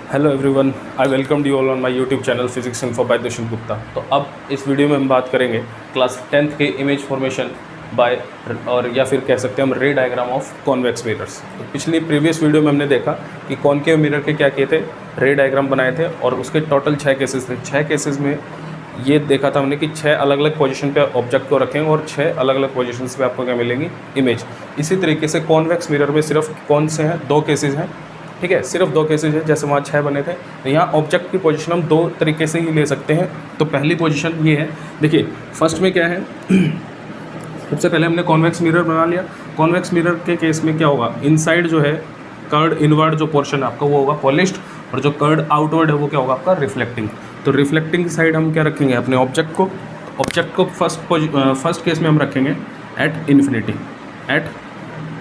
Hello everyone, I welcome you all on my YouTube channel physics info by Dushyant Gupta. तो अब इस video में हम बात करेंगे क्लास 10th के इमेज फॉर्मेशन बाय और या फिर कह सकते हैं हम रे डायग्राम ऑफ कॉन्वेक्स मिरर्स। तो पिछली प्रीवियस वीडियो में हमने देखा कि कॉनकेव मिरर के क्या किए थे, रे डायग्राम बनाए थे और उसके टोटल 6 केसेस थे। 6 केसेस में ये देखा था हमने कि 6 अलग अलग पोजीशन पे ऑब्जेक्ट को रखेंगे और 6 अलग अलग पोजीशंस पे आपको क्या मिलेंगी, इमेज। इसी तरीके से कॉन्वेक्स मिरर में सिर्फ कौन से हैं, 2 केसेस हैं, ठीक है, सिर्फ 2 केसेज है। जैसे वहाँ 6 बने थे, तो यहाँ ऑब्जेक्ट की पोजीशन हम 2 तरीके से ही ले सकते हैं। तो पहली पोजीशन ये है, देखिए फर्स्ट में क्या है सबसे पहले हमने कॉन्वेक्स मिरर बना लिया। कॉन्वेक्स मिरर के केस में क्या होगा, इनसाइड जो है कर्ड इनवर्ड जो पोर्शन आपका वो होगा पॉलिश्ड और जो कर्ड आउटवर्ड है वो क्या होगा आपका रिफ्लेक्टिंग। तो रिफ्लेक्टिंग साइड हम क्या रखेंगे अपने ऑब्जेक्ट को फर्स्ट केस में हम रखेंगे एट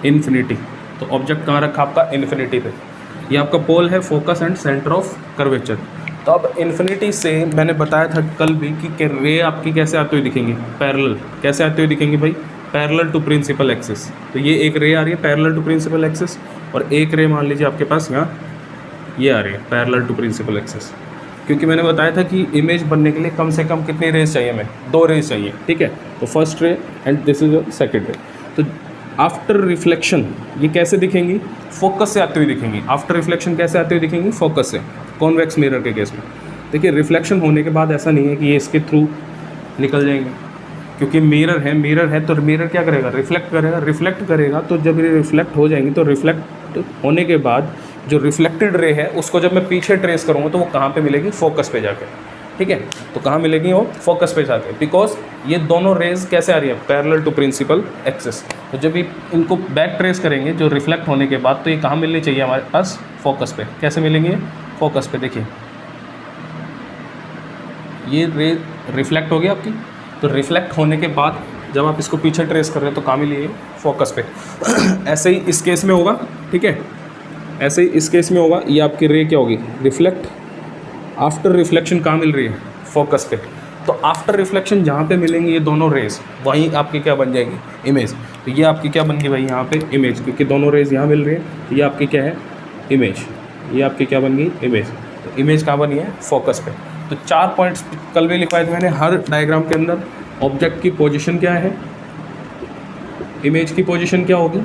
इन्फिनिटी। तो ऑब्जेक्ट कहाँ रखा आपका, इन्फिनिटी पे। ये आपका पोल है focus and centre of curvature. तो अब इन्फिनिटी से मैंने बताया था कल भी कि रे आपकी कैसे आती हुई दिखेंगी, पैरेलल। कैसे आती हुई दिखेंगी भाई, पैरेलल टू प्रिंसिपल एक्सिस। तो ये एक रे आ रही है पैरेलल टू प्रिंसिपल एक्सिस और एक रे मान लीजिए आपके पास यहाँ ये आ रही है पैरेलल टू प्रिंसिपल एक्सिस। क्योंकि मैंने बताया था कि इमेज बनने के लिए कम से कम कितनी रेज चाहिए हमें, 2 रेज चाहिए, ठीक है। तो first ray and this is second रे। तो आफ्टर रिफ्लेक्शन ये कैसे दिखेंगी, फोकस से आती हुई दिखेंगी। आफ्टर रिफ्लेक्शन कैसे आती हुई दिखेंगी, फोकस से। कॉन्वेक्स मिरर के केस में देखिए रिफ्लेक्शन होने के बाद ऐसा नहीं है कि ये इसके थ्रू निकल जाएंगे, क्योंकि मिरर है तो मिरर क्या करेगा, रिफ्लेक्ट करेगा। तो जब ये रिफ्लेक्ट हो जाएंगी तो रिफ्लेक्ट होने के बाद जो रिफ्लेक्टेड रे है उसको जब मैं पीछे ट्रेस करूँगा तो वो कहाँ पे मिलेगी, फोकस पे जाके, ठीक है। तो कहाँ मिलेगी वो, फोकस पे जाके, बिकॉज ये दोनों रेज कैसे आ रही है, पैरेलल टू प्रिंसिपल एक्सिस। तो जब इनको बैक ट्रेस करेंगे जो रिफ्लेक्ट होने के बाद, तो ये कहाँ मिलनी चाहिए हमारे पास, फोकस पे। कैसे मिलेंगे, फोकस पे। देखिए ये रे रिफ्लेक्ट हो गई आपकी, तो रिफ्लेक्ट होने के बाद जब आप इसको पीछे ट्रेस कर रहे हो तो कहाँ मिली, फोकस पे। ऐसे ही इस केस में होगा, ठीक है, ऐसे ही इस केस में होगा। ये आपकी रे क्या होगी, रिफ्लेक्ट। आफ्टर रिफ्लेक्शन कहाँ मिल रही है, फोकस पे। तो आफ्टर रिफ्लेक्शन जहाँ पे मिलेंगी ये दोनों रेज, वहीं आपकी क्या बन जाएगी, इमेज। तो ये आपकी क्या बन गई भाई यहाँ पे, इमेज, क्योंकि दोनों रेज यहाँ मिल रही है। तो ये आपकी क्या है, इमेज। ये आपकी क्या बन गई, इमेज। तो इमेज कहाँ बनी है, फोकस पे। तो 4 पॉइंट्स कल भी लिखवाए थे मैंने हर डायग्राम के अंदर। ऑब्जेक्ट की पोजिशन क्या है, इमेज की पोजिशन क्या होगी,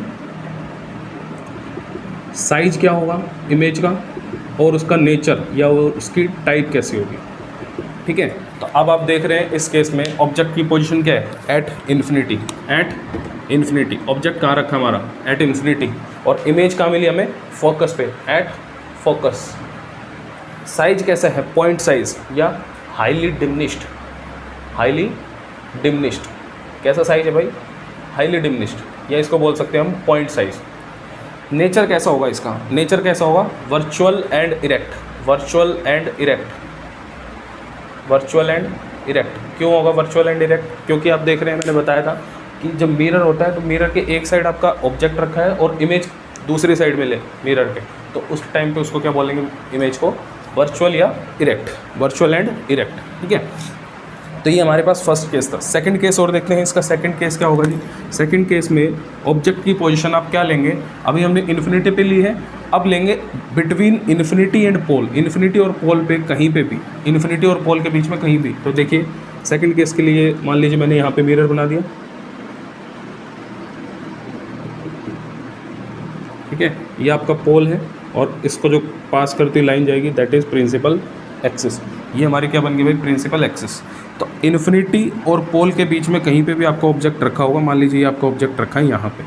साइज क्या होगा इमेज का, और उसका नेचर या वो उसकी टाइप कैसी होगी, ठीक है। तो अब आप देख रहे हैं इस केस में ऑब्जेक्ट की पोजीशन क्या है, एट इन्फिनिटी। ऑब्जेक्ट कहाँ रखा हमारा, एट इन्फिनिटी। और इमेज कहाँ मिली हमें, फोकस पे, एट फोकस। साइज कैसा है, पॉइंट साइज या हाईली डिमिनिश्ड। कैसा साइज है भाई, हाईली डिमिनिश्ड, या इसको बोल सकते हैं हम पॉइंट साइज। नेचर कैसा होगा इसका, नेचर कैसा होगा, वर्चुअल एंड इरेक्ट। क्यों होगा वर्चुअल एंड इरेक्ट, क्योंकि आप देख रहे हैं मैंने बताया था कि जब मिरर होता है तो मिरर के एक साइड आपका ऑब्जेक्ट रखा है और इमेज दूसरी साइड में ले मिरर के, तो उस टाइम पे उसको क्या बोलेंगे, इमेज को वर्चुअल या इरेक्ट, वर्चुअल एंड इरेक्ट, ठीक है। तो ये हमारे पास फर्स्ट केस था। सेकंड केस और देखते हैं इसका। सेकंड केस क्या होगा जी, सेकंड केस में ऑब्जेक्ट की पोजीशन आप क्या लेंगे, अभी हमने इन्फिनिटी पे ली है, अब लेंगे between infinity and pole. Infinity और पोल पे कहीं पे भी, इन्फिनिटी और पोल के बीच में कहीं भी। तो देखिए सेकंड केस के लिए मान लीजिए मैंने यहाँ पे मिरर बना दिया, ठीक है। ये आपका पोल है और इसको जो पास करती लाइन जाएगी दैट इज़ प्रिंसिपल एक्सिस। ये हमारी क्या बन गई भाई, प्रिंसिपल एक्सिस। तो इन्फिनिटी और पोल के बीच में कहीं पे भी आपका ऑब्जेक्ट रखा होगा, मान लीजिए ये आपका ऑब्जेक्ट रखा है यहाँ पे,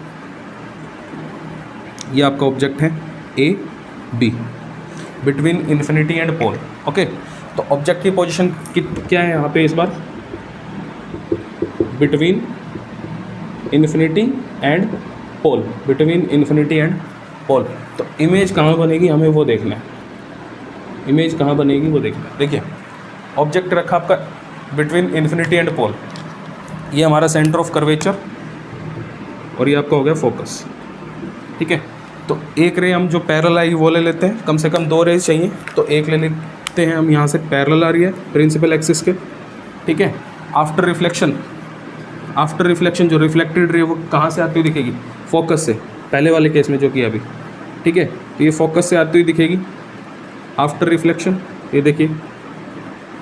ये आपका ऑब्जेक्ट है A B, between infinity and pole, okay. तो ऑब्जेक्ट की पोजीशन क्या है यहाँ पे इस बार, between infinity and pole, between infinity and pole. तो इमेज कहाँ बनेगी हमें वो देखना है, इमेज कहाँ बनेगी वो देखना है। देखिए ऑब्जेक्ट रखा आपका बिटवीन इन्फिनिटी एंड पोल, ये हमारा सेंटर ऑफ कर्वेचर और ये आपका हो गया फोकस, ठीक है। तो एक रे हम जो पैरेलल आई वो ले लेते हैं, कम से कम 2 रेज चाहिए, तो एक ले लेते हैं हम यहाँ से, पैरेलल आ रही है प्रिंसिपल एक्सिस के, ठीक है। आफ्टर रिफ्लेक्शन जो रिफ्लेक्टेड रे वो कहाँ से आती हुई दिखेगी, फोकस से, पहले वाले केस में जो किया अभी, ठीक है। तो ये फोकस से आती हुई दिखेगी, आफ्टर रिफ्लेक्शन, ये देखिए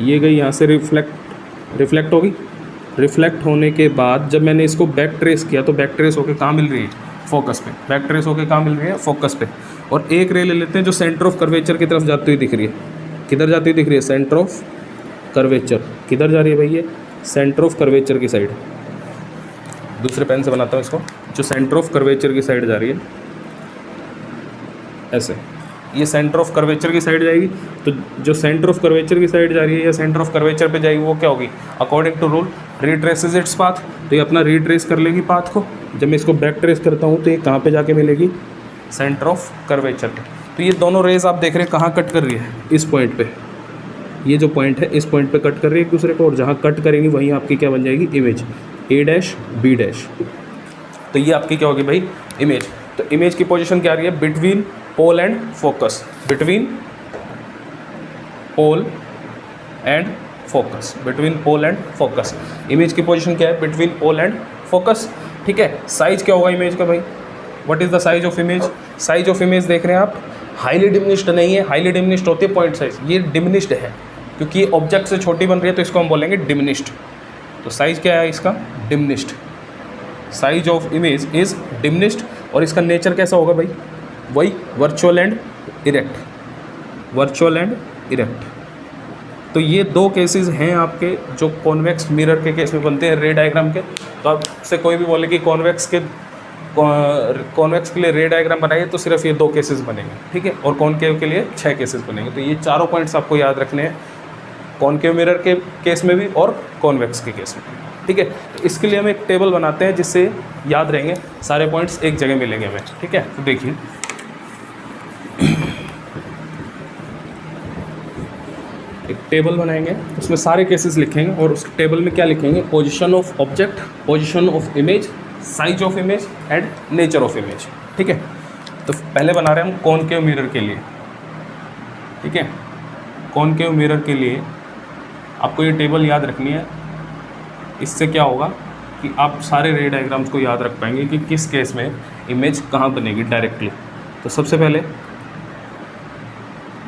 ये गई यहाँ से रिफ्लेक्ट होगी। रिफ्लेक्ट होने के बाद जब मैंने इसको बैक ट्रेस किया तो बैक ट्रेस होकर कहाँ मिल रही है, फोकस पे। बैक ट्रेस होकर कहाँ मिल रही है, फोकस पे। और एक रे ले लेते हैं जो सेंटर ऑफ कर्वेचर की तरफ जाती हुई दिख रही है। किधर जाती हुई दिख रही है, सेंटर ऑफ कर्वेचर। किधर जा रही है भाई, ये सेंटर ऑफ कर्वेचर की साइड। दूसरे पेन से बनाता हूँ इसको, जो सेंटर ऑफ कर्वेचर की साइड जा रही है ऐसे, ये सेंटर ऑफ कर्वेचर की साइड जाएगी। तो जो सेंटर ऑफ कर्वेचर की साइड जा रही है या सेंटर ऑफ कर्वेचर पे जाएगी वो क्या होगी, according to rule retraces its path. तो ये अपना रिट्रेस कर लेगी पाथ को। जब मैं इसको बैक ट्रेस करता हूँ तो ये कहाँ पे जाके मिलेगी, सेंटर ऑफ कर्वेचर पे। तो ये दोनों रेज आप देख रहे हैं कहाँ कट कर रही है, इस पॉइंट पे। ये जो पॉइंट है इस पॉइंट पे कट कर रही है एक दूसरे को, और जहाँ कट करेंगी वहीं आपकी क्या बन जाएगी, image A dash B dash. तो ये आपकी क्या होगी भाई, इमेज। तो इमेज की पोजीशन क्या आ रही है, between pole and focus. Between pole and focus, between pole and focus. Image की पोजीशन क्या है, बिटवीन पोल एंड फोकस। ठीक है। साइज क्या होगा इमेज का भाई, what is the size of image. Size of image देख रहे हैं आप, हाईली डिमिनिश्ड नहीं है। हाईली डिमिनिश्ड होती है पॉइंट साइज, ये डिमिनिश्ड है क्योंकि ये ऑब्जेक्ट से छोटी बन रही है तो इसको हम बोलेंगे डिमिनिश्ड। तो साइज क्या है इसका, diminished. Size of image is diminished. और इसका नेचर कैसा होगा भाई, वही virtual and erect, virtual and erect. तो ये दो केसेस हैं आपके जो कॉन्वेक्स मिरर के केस में बनते हैं रे डायग्राम के। तो आपसे कोई भी बोले कि कॉन्वेक्स के लिए रे डायग्राम बनाइए तो सिर्फ ये दो केसेस बनेंगे। ठीक है। और कॉनकेव के लिए 6 केसेस बनेंगे। तो ये चारों पॉइंट्स आपको याद रखने हैं, कॉनकेव मिरर के केस में भी और कॉन्वेक्स के केस में। ठीक है। तो इसके लिए हम एक टेबल बनाते हैं जिससे याद रहेंगे, सारे पॉइंट्स एक जगह मिलेंगे हमें। ठीक है। तो देखिए एक टेबल बनाएंगे, उसमें सारे केसेस लिखेंगे और उस टेबल में क्या लिखेंगे, position of object, position of image, size of image and nature of image. ठीक है। तो पहले बना रहे हैं हम कॉनकेव मिरर के लिए। ठीक है। कॉनकेव मिरर के लिए आपको ये टेबल याद रखनी है। इससे क्या होगा कि आप सारे रे डायग्राम्स को याद रख पाएंगे कि किस केस में इमेज कहाँ बनेगी डायरेक्टली। तो सबसे पहले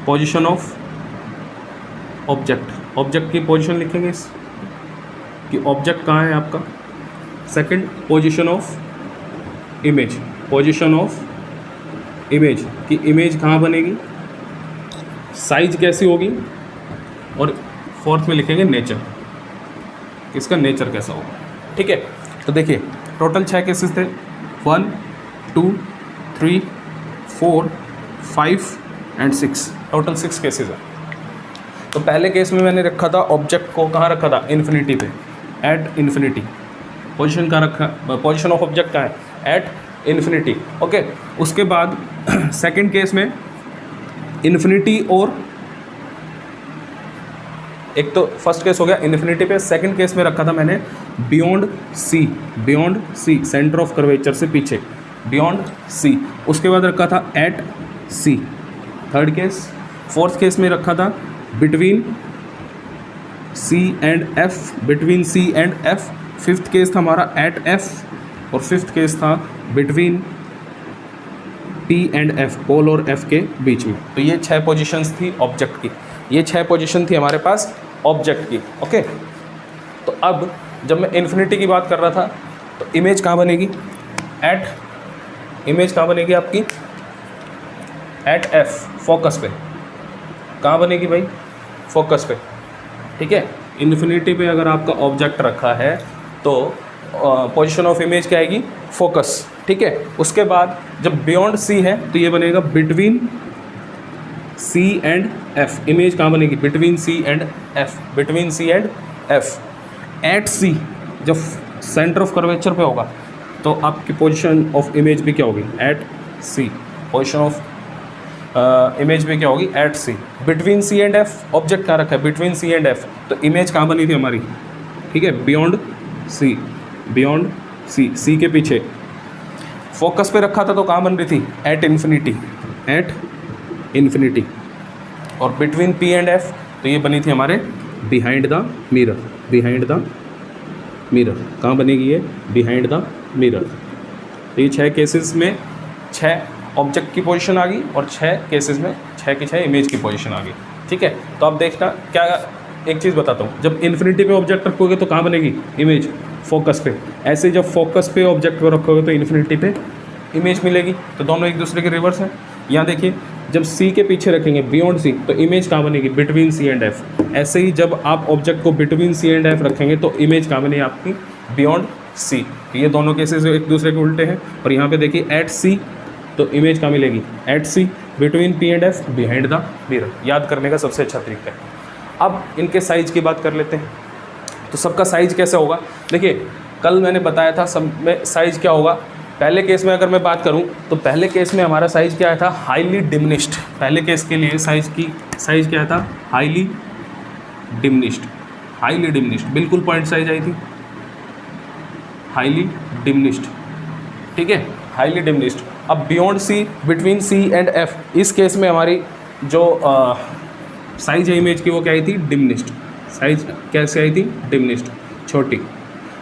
पोजीशन ऑफ ऑब्जेक्ट, ऑब्जेक्ट की पोजीशन लिखेंगे इस कि ऑब्जेक्ट कहाँ है आपका। Second position of image, position of image कि इमेज कहाँ बनेगी, साइज कैसी होगी। और फोर्थ में लिखेंगे नेचर, इसका नेचर कैसा होगा। ठीक है। तो देखिए टोटल 6 केसेस थे, 1 2 3 4 5 एंड 6, टोटल 6 केसेस है। तो पहले केस में मैंने रखा था ऑब्जेक्ट को, कहाँ रखा था, इन्फिनिटी पे, एट इन्फिनिटी। पोजीशन कहाँ रखा, पोजीशन ऑफ ऑब्जेक्ट कहाँ है, एट इन्फिनिटी। ओके। उसके बाद सेकंड केस में इन्फिनिटी, और एक तो फर्स्ट केस हो गया इन्फिनिटी पे, सेकंड केस में रखा था मैंने beyond C, beyond C, centre of curvature से पीछे, बियॉन्ड सी। उसके बाद रखा था at C, third case. Fourth case में रखा था between C and F, between C and F. Fifth case था हमारा एट एफ, और फिफ्थ केस था between P and F, pole और एफ के बीच में। तो ये 6 पोजीशंस थी ऑब्जेक्ट की, ये 6 पोजीशन थी हमारे पास ऑब्जेक्ट की। ओके। तो अब जब मैं इन्फिनिटी की बात कर रहा था तो इमेज कहाँ बनेगी, एट, इमेज कहाँ बनेगी आपकी, एट एफ, फोकस पे। कहाँ बनेगी भाई, फोकस पे। ठीक है। इन्फिनिटी पे अगर आपका ऑब्जेक्ट रखा है तो पोजीशन ऑफ इमेज क्या आएगी, फोकस। ठीक है। उसके बाद जब बियॉन्ड सी है तो ये बनेगा between C and F. Image कहाँ बनेगी, between C and F, between C and F. At C जब सेंटर ऑफ कर्वेचर पे होगा तो आपकी पोजीशन ऑफ इमेज भी क्या होगी, at C. Position of image भी क्या होगी, at C. Between C and F, object कहाँ रखा है, बिटवीन सी एंड एफ। तो इमेज कहाँ बनी थी हमारी, ठीक है, बियॉन्ड सी, बियॉन्ड सी, सी के पीछे। फोकस पे रखा था तो कहाँ बन रही थी, एट इन्फिनिटी, एट इन्फिनिटी। और बिटवीन पी एंड एफ तो ये बनी थी हमारे behind the mirror, behind the mirror. कहाँ बनेगी ये, बिहाइंड द मिरर। तो ये 6 केसेस में 6 ऑब्जेक्ट की पोजीशन आ गई और 6 केसेस में 6 6 की 6 इमेज की पोजीशन आ गई। ठीक है, तो अब देखना क्या, एक चीज़ बताता हूँ, जब इन्फिनिटी पे ऑब्जेक्ट रखोगे तो कहाँ बनेगी इमेज, फोकस पे। ऐसे जब फोकस पे ऑब्जेक्ट को रखोगे तो इन्फिनिटी पे इमेज मिलेगी। तो दोनों एक दूसरे के रिवर्स हैं। यहाँ देखिए, जब सी के पीछे रखेंगे बियॉन्ड सी तो इमेज कहाँ बनेगी, बिटवीन सी एंड एफ। ऐसे ही जब आप ऑब्जेक्ट को बिटवीन सी एंड एफ रखेंगे तो इमेज कहाँ बनेगी आपकी, बियॉन्ड सी। ये दोनों केसेस एक दूसरे के उल्टे हैं। और यहाँ पे देखिए एट सी तो इमेज कहाँ मिलेगी, at C, between P and F, behind the mirror. याद करने का सबसे अच्छा तरीका है। अब इनके साइज की बात कर लेते हैं। तो सबका साइज कैसे होगा, देखिए कल मैंने बताया था सब में साइज क्या होगा। पहले केस में अगर मैं बात करूं तो पहले केस में हमारा साइज क्या आया था, हाईली डिमिनिश्ड। पहले केस के लिए साइज क्या था, हाईली डिमिनिश्ड, बिल्कुल पॉइंट साइज आई थी, हाईली डिमिनिश्ड। ठीक है, हाईली डिमिनिश्ड। अब beyond C, between C and F, इस केस में हमारी जो साइज है इमेज की वो क्या आई थी, डिमिनिश्ड। साइज कैसे आई थी, डिमिनिश्ड, छोटी।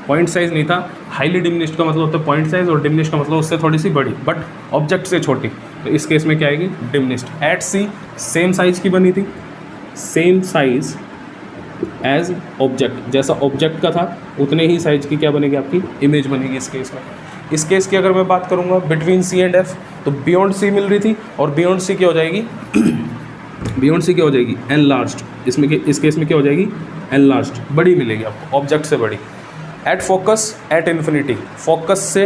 पॉइंट साइज नहीं था। हाईली डिमिनिश्ड का मतलब होता है पॉइंट साइज, और डिमिनिश्ड का मतलब उससे थोड़ी सी बड़ी बट ऑब्जेक्ट से छोटी। तो इस केस में क्या आएगी, डिमिनिश्ड। एट सी सेम साइज की बनी थी, सेम साइज एज ऑब्जेक्ट, जैसा ऑब्जेक्ट का था उतने ही साइज की क्या बनेगी, आपकी इमेज बनेगी इस केस में। इस केस की अगर मैं बात करूँगा बिटवीन सी एंड एफ, तो बियॉन्ड सी मिल रही थी और बियॉन्ड सी क्या हो जाएगी बियॉन्ड सी क्या हो जाएगी, एनलार्ज्ड। इसमें इस केस में क्या हो जाएगी, एनलार्ज्ड, बड़ी मिलेगी आपको, ऑब्जेक्ट से बड़ी। Eight focus, at infinity, focus से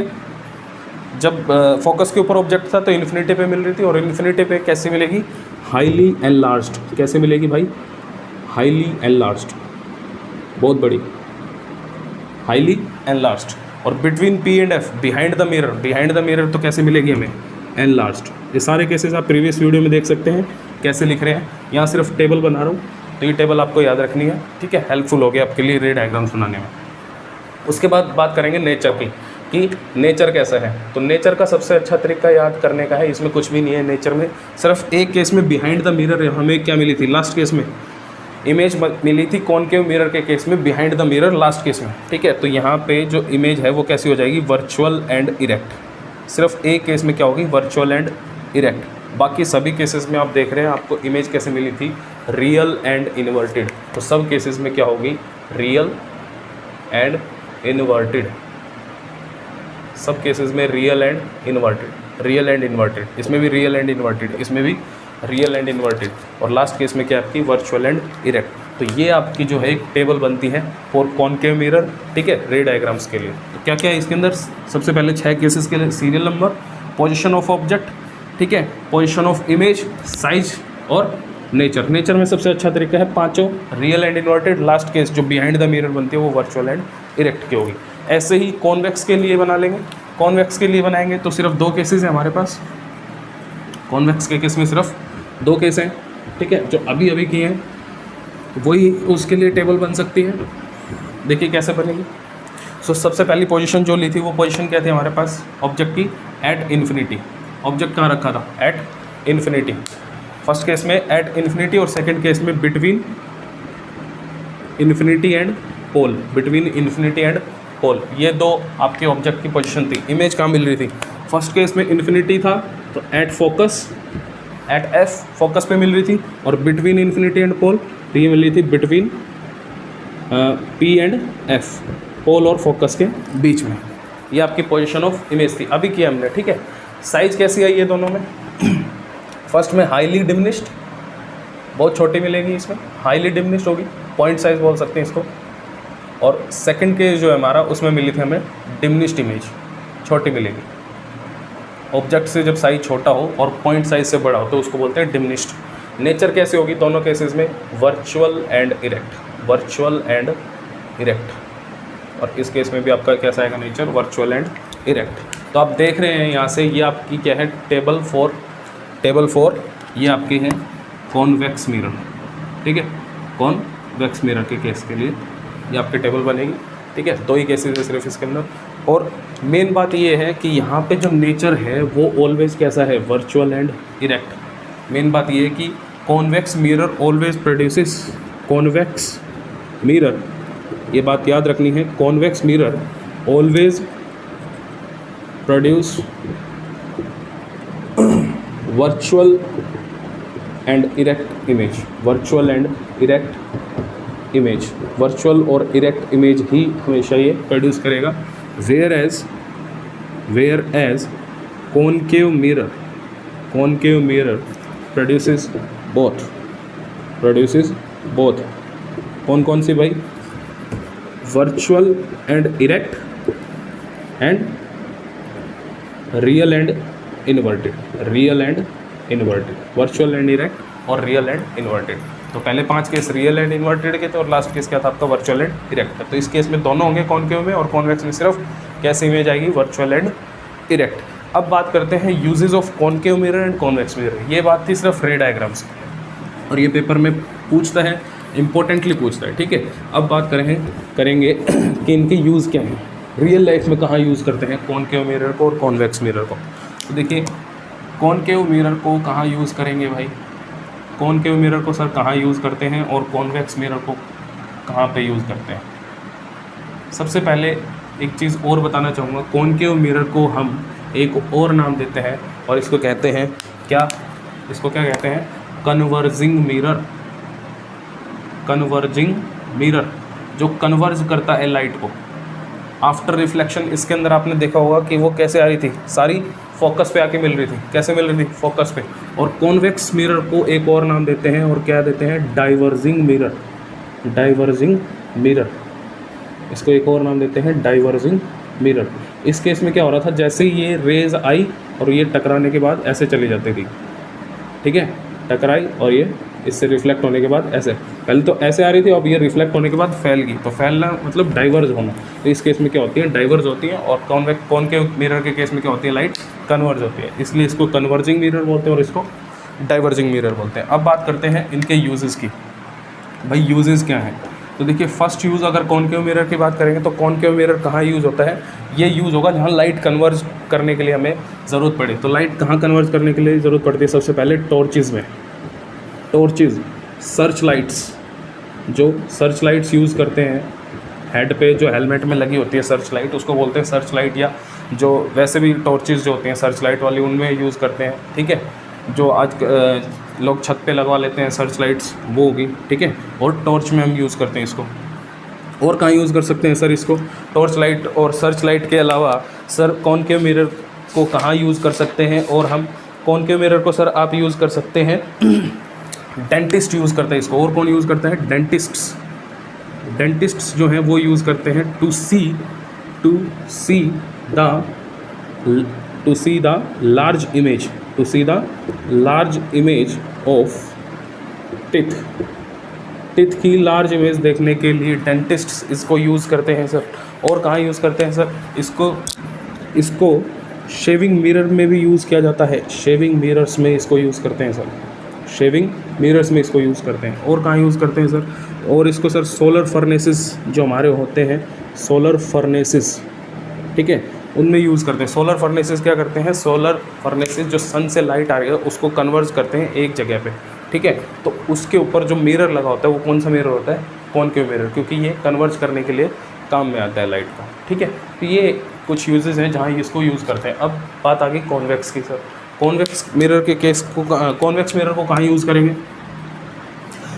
जब फोकस के ऊपर ऑब्जेक्ट था तो इन्फिनिटी पे मिल रही थी, और इन्फिनिटी पे कैसे मिलेगी, हाईली एनलार्ज्ड। कैसे मिलेगी भाई, हाईली एनलार्ज्ड, बहुत बड़ी, हाईली एनलार्ज्ड। और between P and F, behind the mirror तो कैसे मिलेगी हमें, एनलार्ज्ड। ये सारे केसेस आप प्रीवियस वीडियो में देख सकते हैं कैसे लिख रहे हैं। यहाँ सिर्फ टेबल बना रहा हूँ, तो ये टेबल आपको याद रखनी है। ठीक है, हेल्पफुल हो गया आपके लिए रे डायग्राम्स बनाने में। उसके बाद बात करेंगे नेचर की, कि नेचर कैसा है। तो नेचर का सबसे अच्छा तरीका याद करने का है, इसमें कुछ भी नहीं है नेचर में। सिर्फ एक केस में बिहाइंड द मिरर हमें क्या मिली थी, लास्ट केस में इमेज मिली थी कॉनकेव मिरर के केस में, behind the mirror last case में। ठीक है, तो यहाँ पे जो इमेज है वो कैसी हो जाएगी, वर्चुअल एंड इरेक्ट। सिर्फ एक केस में क्या होगी, वर्चुअल एंड इरेक्ट। बाकी सभी केसेस में आप देख रहे हैं आपको इमेज कैसे मिली थी, रियल एंड इन्वर्टेड। तो सब केसेस में क्या होगी, रियल एंड इन्वर्टेड। सब केसेस में रियल एंड इन्वर्टेड, इसमें भी रियल एंड इन्वर्टेड, इसमें भी रियल एंड इन्वर्टेड, और लास्ट केस में क्या आपकी वर्चुअल एंड इरेक्ट। तो ये आपकी जो है एक टेबल बनती है फॉर कॉनकेव मिरर। ठीक है, रे डायग्राम्स के लिए। तो क्या क्या है इसके अंदर, सबसे पहले 6 केसेस के लिए serial number, position of object, ठीक है, पोजीशन ऑफ इमेज, साइज और नेचर में सबसे अच्छा तरीका है पांचों, real and inverted, last case जो बिहाइंड द मिरर बनती है वो वर्चुअल एंड इरेक्ट की होगी। ऐसे ही कॉन्वेक्स के लिए बना लेंगे। कॉन्वेक्स के लिए बनाएंगे तो सिर्फ 2 केसेस हैं हमारे पास। कॉन्वेक्स के केस में सिर्फ 2 केस हैं। ठीक है, जो अभी किए हैं वही उसके लिए टेबल बन सकती है। देखिए कैसे बनेगी। सो सबसे पहली पोजीशन जो ली थी वो पोजीशन क्या थी हमारे पास, ऑब्जेक्ट की एट इन्फिनिटी। ऑब्जेक्ट कहाँ रखा था, एट इन्फिनिटी। फर्स्ट केस में एट इन्फिनिटी और सेकंड केस में between infinity and pole, between infinity and pole. ये 2 आपके ऑब्जेक्ट की पोजीशन थी। इमेज कहाँ मिल रही थी, फर्स्ट केस में इन्फिनिटी था तो at focus, at F focus पे मिल रही थी, और बिटवीन इन्फिनिटी एंड पोल तो ये मिल रही थी between P and F, pole और फोकस के बीच में। ये आपकी पोजीशन ऑफ इमेज थी, अभी किया हमने। ठीक है, साइज कैसी आई ये दोनों में, फर्स्ट में हाईली डिमिनिश्ड, बहुत छोटी मिलेगी इसमें, हाईली डिमिनिश्ड होगी, पॉइंट साइज बोल सकते हैं इसको। और सेकंड केस जो है हमारा उसमें मिली थी हमें डिमिनिश्ड इमेज, छोटी मिलेगी। ऑब्जेक्ट से जब साइज छोटा हो और पॉइंट साइज से बड़ा हो तो उसको बोलते हैं डिमिनिश्ड। नेचर कैसे होगी दोनों केसेस में, virtual and erect, virtual and erect. और इस केस में भी आपका कैसा आएगा नेचर, वर्चुअल एंड इरेक्ट। तो आप देख रहे हैं यहाँ से ये आपकी क्या है, टेबल फोर ये आपकी है कॉन्वेक्स मिरर। ठीक है, कॉन्वेक्स मिरर के केस के लिए ये आपकी टेबल बनेगी। ठीक है, 2 ही केसेस है सिर्फ इसके अंदर। और मेन बात ये है कि यहाँ पे जो नेचर है वो ऑलवेज कैसा है, वर्चुअल एंड इरेक्ट। मेन बात ये है कि convex mirror always produces, convex mirror, ये बात याद रखनी है, convex mirror always produce virtual and erect image, virtual and erect image, virtual और इरेक्ट इमेज ही हमेशा ये प्रोड्यूस करेगा। Whereas concave mirror produces both, कौन सी भाई, virtual and erect and real and inverted, virtual and erect और real and inverted. तो पहले 5 केस रियल एंड इन्वर्टेड के थे और लास्ट केस क्या था आपका, वर्चुअल एंड इरेक्ट। तो इस केस में दोनों होंगे, कॉनकेव में और कॉन्वेक्स में सिर्फ कैसे इमेज आएगी, वर्चुअल एंड इरेक्ट। अब बात करते हैं uses of concave mirror and convex mirror. ये बात थी सिर्फ रे डायग्राम्स और ये पेपर में पूछता है, इंपॉर्टेंटली पूछता है, ठीक है। अब बात करेंगे कि इनके यूज़ क्या हैं, रियल लाइफ में कहाँ यूज़ करते हैं कॉनकेव मिरर को और कॉन्वेक्स मिरर को। तो देखिए कॉनकेव मिरर को कहाँ यूज़ करेंगे भाई, कॉनकेव मिरर को सर कहाँ यूज़ करते हैं और कॉन्वेक्स मिरर को कहाँ पे यूज़ करते हैं। सबसे पहले एक चीज़ और बताना चाहूँगा, कॉनकेव मिरर को हम एक और नाम देते हैं और इसको कहते हैं क्या, इसको क्या कहते हैं, कन्वर्जिंग मिरर, जो कन्वर्ज करता है लाइट को आफ्टर रिफ्लेक्शन। इसके अंदर आपने देखा होगा कि वो कैसे आ रही थी, सारी फोकस पे आके मिल रही थी, कैसे मिल रही थी, फोकस पे। और कॉन्वेक्स मिरर को एक और नाम देते हैं और क्या देते हैं, डाइवर्जिंग मिरर, इसको एक और नाम देते हैं डाइवर्जिंग मिरर। इस केस में क्या हो रहा था, जैसे ही ये रेज आई और ये टकराने के बाद ऐसे चली जाती थी, ठीक है, टकराई और ये इससे रिफ्लेक्ट होने के बाद ऐसे, पहले तो ऐसे आ रही थी, अब ये रिफ्लेक्ट होने के बाद फैल गई, तो फैलना मतलब डाइवर्ज होना। तो इस केस में क्या होती है, डाइवर्ज होती है। और कॉनकेव मिरर के केस में क्या होती है, लाइट कन्वर्ज होती है, इसलिए इसको कन्वर्जिंग मिरर बोलते हैं और इसको डाइवर्जिंग मिरर बोलते हैं। अब बात करते हैं इनके यूजेस की, भाई यूजेस क्या हैं। तो देखिए फर्स्ट यूज़ अगर कॉनकेव मिरर की बात करेंगे तो कॉनकेव मिरर कहाँ यूज़ होता है, ये यूज़ होगा जहाँ लाइट कन्वर्ज करने के लिए हमें ज़रूरत पड़े। तो लाइट कहाँ कन्वर्ज करने के लिए ज़रूरत पड़ती है, सबसे पहले टॉर्चेज़ में, सर्च लाइट्स, जो सर्च लाइट्स यूज़ करते हैं हेड पे, जो हेलमेट में लगी होती है सर्च लाइट, उसको बोलते हैं सर्च लाइट, या जो वैसे भी टॉर्चेज़ जो होती हैं सर्च लाइट वाली उनमें यूज़ करते हैं, ठीक है। जो आज लोग छत पे लगवा लेते हैं सर्च लाइट्स, वो होगी, ठीक है। और टॉर्च में हम यूज़ करते हैं इसको। और कहाँ यूज़ कर सकते हैं सर इसको, टॉर्च लाइट और सर्च लाइट के अलावा सर कॉनकेव मिरर को कहाँ यूज़ कर सकते हैं। और हम कॉनकेव मिरर को सर आप यूज़ कर सकते हैं, डेंटिस्ट यूज़ करते हैं इसको। और कौन यूज़ करता है, डेंटिस्ट्स जो हैं वो यूज़ करते हैं to see the large image of teeth की लार्ज इमेज देखने के लिए डेंटिस्ट्स इसको यूज़ करते हैं सर। और कहाँ यूज़ करते हैं सर, इसको शेविंग मिरर में भी यूज़ किया जाता है, शेविंग मिरर्स में इसको यूज़ करते हैं सर, शेविंग मिरर्स में इसको यूज़ करते हैं। और कहाँ यूज़ करते हैं सर, और इसको सर सोलर फर्नेसेस जो हमारे होते हैं, सोलर फर्नेसेस, ठीक है, उनमें यूज़ करते हैं। सोलर फर्नेसेस क्या करते हैं, सोलर फर्नेसेस जो सन से लाइट आ रही है उसको कन्वर्ज करते हैं एक जगह पे, ठीक है। तो उसके ऊपर जो मिरर लगा होता है वो कौन सा मिरर होता है, कॉनकेव मिरर, क्योंकि ये कन्वर्ज करने के लिए काम में आता है लाइट का, ठीक है। तो ये कुछ यूजेस हैं जहाँ इसको यूज़ करते हैं। अब बात आ गई कॉन्वेक्स की सर, कॉन्वेक्स मिरर के केस को, कॉन्वेक्स मिरर को कहाँ यूज़ करेंगे।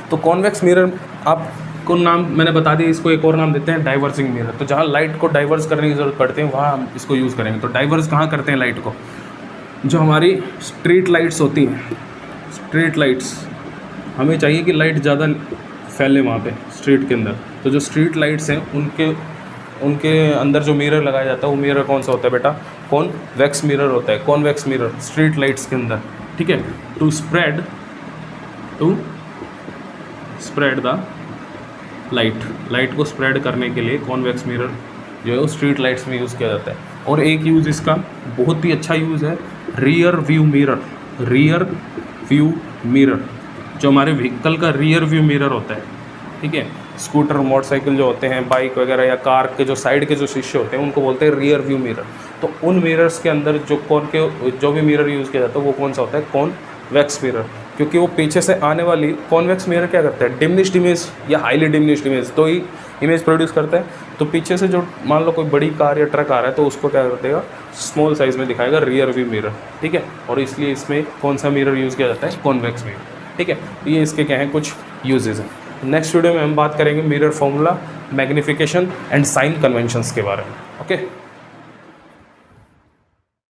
तो कॉन्वेक्स मिरर आपको नाम मैंने बता दिया, इसको एक और नाम देते हैं डाइवर्जिंग मिरर। तो जहाँ लाइट को डाइवर्स करने की ज़रूरत पड़ती है वहाँ हम इसको यूज़ करेंगे। तो डाइवर्स कहाँ करते हैं लाइट को, जो हमारी स्ट्रीट लाइट्स होती हैं, स्ट्रीट लाइट्स हमें चाहिए कि लाइट ज़्यादा फैले वहाँ पे स्ट्रीट के अंदर। तो जो स्ट्रीट लाइट्स हैं उनके अंदर जो मिरर लगाया जाता है वो मिरर कौन सा होता है बेटा, कॉन्वेक्स मिरर होता है, कॉन्वेक्स मिरर स्ट्रीट लाइट्स के अंदर, ठीक है। टू स्प्रेड द लाइट को स्प्रेड करने के लिए कॉन्वेक्स मिरर जो है वो स्ट्रीट लाइट्स में यूज़ किया जाता है। और एक यूज़ इसका बहुत ही अच्छा यूज़ है, रियर व्यू मिरर, जो हमारे व्हीकल का रियर व्यू मिरर होता है, ठीक है। स्कूटर, मोटरसाइकिल जो होते हैं, बाइक वगैरह या कार के जो साइड के जो शीशे होते हैं उनको बोलते हैं रियर व्यू मिरर। तो उन मिरर्स के अंदर जो भी मिरर यूज़ किया जाता है वो कौन सा होता है, कॉन्वेक्स मिरर, क्योंकि वो पीछे से आने वाली, कॉन्वेक्स मिरर क्या करता है, डिमिनिश्ड इमेज या हाईली डिमिनिश्ड इमेज तो ही इमेज प्रोड्यूस करता है। तो पीछे से जो मान लो कोई बड़ी कार या ट्रक आ रहा है तो उसको क्या कर देगा, स्मॉल साइज़ में दिखाएगा रियर व्यू मिरर, ठीक है। और इसलिए इसमें कौन सा मिरर यूज़ किया जाता है, कॉन्वेक्स मिरर। ठीक है, ये इसके क्या हैं कुछ यूजेस हैं। नेक्स्ट वीडियो में हम बात करेंगे mirror formula, magnification and sign conventions के बारे में। ओके।